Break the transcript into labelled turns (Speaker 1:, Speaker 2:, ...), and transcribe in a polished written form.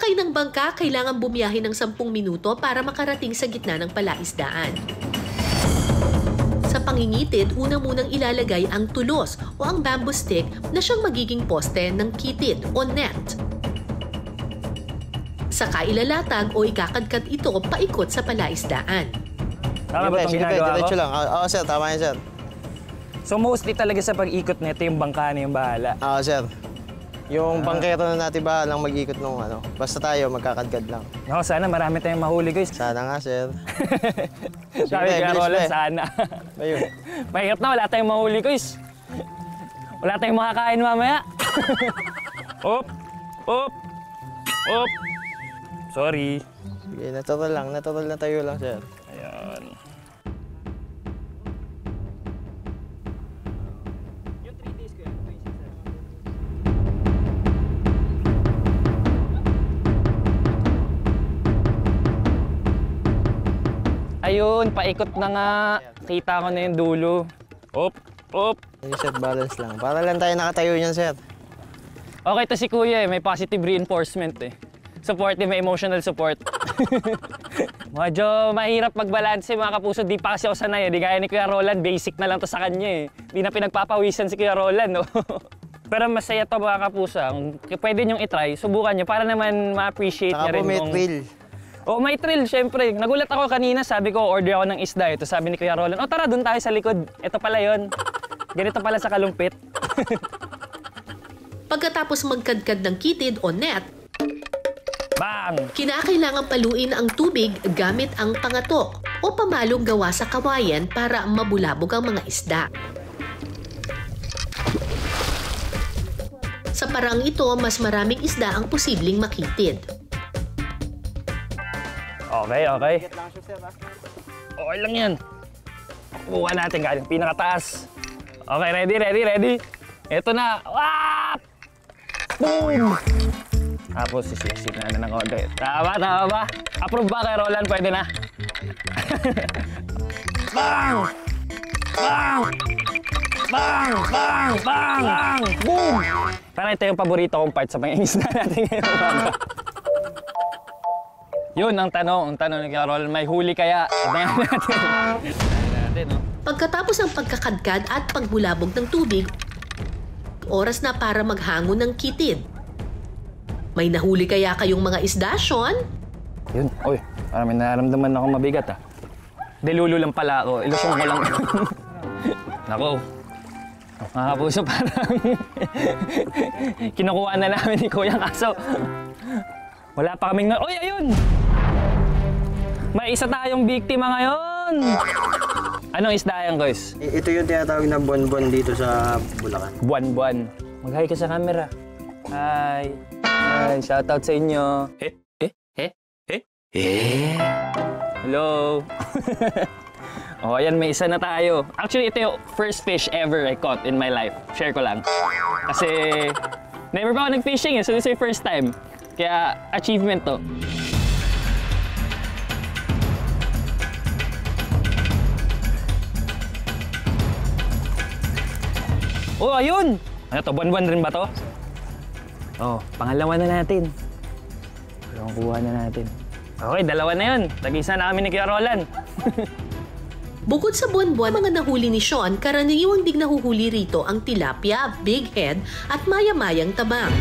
Speaker 1: sakay ng bangka, kailangan bumiyahe ng 10 minuto para makarating sa gitna ng palaisdaan. Sa pangingitid, una munang ilalagay ang tulos o ang bamboo stick na siyang magiging poste ng kitid o net. Saka ilalatag o ikakadkad ito paikot sa palaisdaan.
Speaker 2: Tama ba itong ginagawa ko? Diretso lang. Oo, sir. Tama yan, sir.
Speaker 3: So mostly talaga sa pag-ikot nito, yung bangka na yung bahala?
Speaker 2: Oo, sir. Yung bangkero na natin bahalang mag-ikot nung ano. Basta tayo, magkakadkad lang.
Speaker 3: Ako, sana marami tayong mahuli, guys.
Speaker 2: Sana nga, sir.
Speaker 3: Sabi kaya Roland, sana.
Speaker 2: Ayun.
Speaker 3: Mahirap na, wala tayong mahuli, guys. Wala tayong makakain mamaya. Op! Op! Op! Sorry.
Speaker 2: Sige, natural lang. Natural na tayo lang, sir.
Speaker 3: Ayan. Ayun, paikot na nga. Kita ko na yung dulo. Op! Op!
Speaker 2: Yung sir, balance lang. Para lang tayo nakatayo niyan, sir.
Speaker 3: Okay to si Kuya eh, may positive reinforcement eh. Supportive, may emotional support. Medyo mahirap magbalanse mga kapuso, di pa kasi ako sanay eh. Di gaya ni Kuya Roland, basic na lang to sa kanya eh. Di na pinagpapawisan si Kuya Roland, no? Pero masaya to mga kapuso. Kung pwede niyong itry, subukan niyo para naman ma-appreciate niya rin.
Speaker 2: Saka po may thrill.
Speaker 3: Oh, may thrill, syempre. Nagulat ako kanina, sabi ko, order ako ng isda. Ito sabi ni Kuya Roland, oh tara, doon tayo sa likod. Ito pala yon. Ganito pala sa kalumpit.
Speaker 1: Pagkatapos magkadkad ng kitid o net,
Speaker 3: Bang!
Speaker 1: kinakailangan paluin ang tubig gamit ang pangatok o pamalong gawa sa kawayan para mabulabog ang mga isda. Sa parang ito, mas maraming isda ang posibleng makitid.
Speaker 3: Okay, okay. Okay lang yan. Kuha natin galing pinakataas. Okay, ready, ready, ready. Ito na. Wap! Boom! Tapos sisip na ng konti. Tama, tama ba? Approve ba kay Roland? Pwede na. Bang! Bang! Bang! Bang! Bang! Bang! Boom! Parang ito yung paborito kong part sa pangingisda natin ngayon. Yun ang tanong ni Roland, may huli kaya? Abangan natin. No?
Speaker 1: Pagkatapos ng pagkakadkad at pagbulabog ng tubig, oras na para maghango ng kitid. May nahuli kaya kayong mga isda, Sean?
Speaker 3: Yun, oy, parang may nararamdaman ako mabigat ah. Delulo lang pala ako, ilusong ko lang. Nako, mga kapuso parang kinukuha na namin ni Kuya kaso wala pa kaming oy, ayun! May isa tayong biktima ngayon! Anong isda yan, guys?
Speaker 2: Ito yung tinatawag na buwan-buwan dito sa Bulacan.
Speaker 3: Buwan-buwan. Mag-hi ka sa camera. Hi. Hi, shoutout sa inyo. Hello. Oh, ayan, may isa na tayo. Actually, ito yung first fish ever I caught in my life. Share ko lang. Kasi, never pa ako nag-fishing eh, so this is your first time. Kaya, achievement to. Oh, ayun! Ano to? Buwan-buwan rin ba to? Oh, pangalawa na natin. Dalawang kuha na natin. Okay, dalawa na yun. Tag-isa na kami ni Kuya Roland.
Speaker 1: Bukod sa buwan-buwan mga nahuli ni Sean, karaniwang dig nahuhuli rito ang tilapia, big head at maya-mayang tabang.